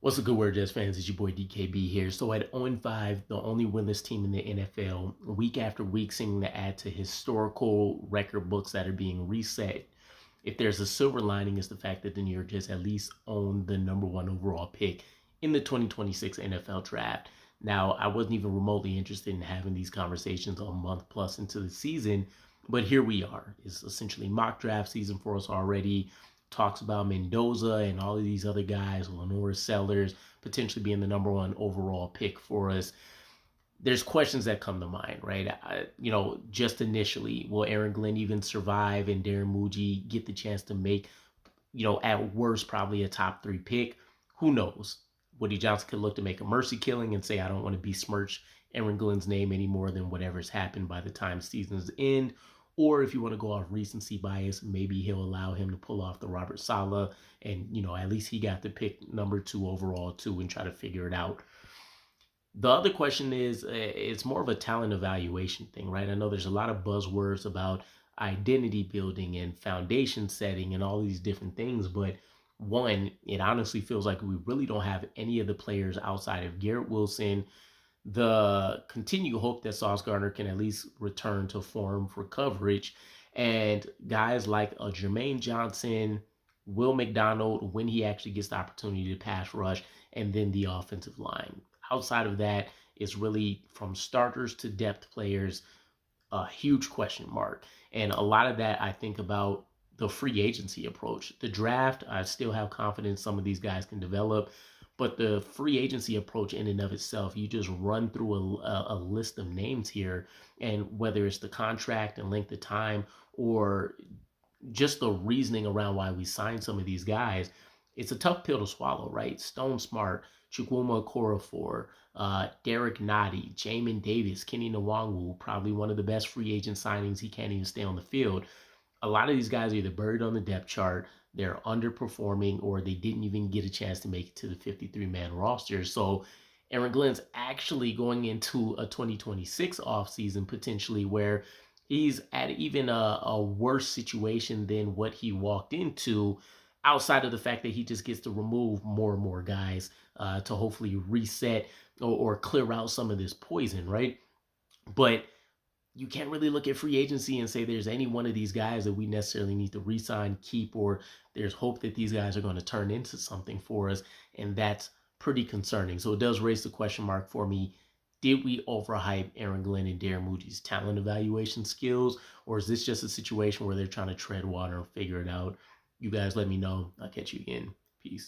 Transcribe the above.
What's a good word, Jets fans? It's your boy DKB here. So at 0-5, the only winless team in the NFL, week after week, seeming to add to historical record books that are being reset. If there's a silver lining, is the fact that the New York Jets at least own the number one overall pick in the 2026 NFL draft. Now, I wasn't even remotely interested in having these conversations a month plus into the season, but here we are. It's essentially mock draft season for us already. Talks about Mendoza and all of these other guys, Lenore Sellers, potentially being the number one overall pick for us. There's questions that come to mind, right? Just initially, will Aaron Glenn even survive and Darren Muji get the chance to make, at worst, probably a top three pick? Who knows? Woody Johnson could look to make a mercy killing and say, I don't want to besmirch Aaron Glenn's name any more than whatever's happened by the time seasons end. Or if you want to go off recency bias, maybe he'll allow him to pull off the Robert Saleh and, at least he got to pick number two overall too and try to figure it out. The other question is it's more of a talent evaluation thing, right? I know there's a lot of buzzwords about identity building and foundation setting and all these different things, but one, it honestly feels like we really don't have any of the players outside of Garrett Wilson. The continued hope that Sauce Gardner can at least return to form for coverage, and guys like Jermaine Johnson, Will McDonald, when he actually gets the opportunity to pass rush, and then the offensive line. Outside of that, it's really from starters to depth players, a huge question mark. And a lot of that I think about the free agency approach. The draft, I still have confidence some of these guys can develop, but the free agency approach in and of itself, you just run through a list of names here, and whether it's the contract and length of time or just the reasoning around why we signed some of these guys, it's a tough pill to swallow, right? Stone Smart, Chukwuma Okorafor, Derek Nottie, Jamin Davis, Kenny Nwangwu, probably one of the best free agent signings. He can't even stay on the field. A lot of these guys are either buried on the depth chart, they're underperforming, or they didn't even get a chance to make it to the 53-man roster. So Aaron Glenn's actually going into a 2026 offseason potentially where he's at even a worse situation than what he walked into, outside of the fact that he just gets to remove more and more guys to hopefully reset or clear out some of this poison, right? But you can't really look at free agency and say there's any one of these guys that we necessarily need to re-sign, keep, or there's hope that these guys are going to turn into something for us. And that's pretty concerning. So it does raise the question mark for me. Did we overhype Aaron Glenn and Darren Moody's talent evaluation skills? Or is this just a situation where they're trying to tread water and figure it out? You guys let me know. I'll catch you again. Peace.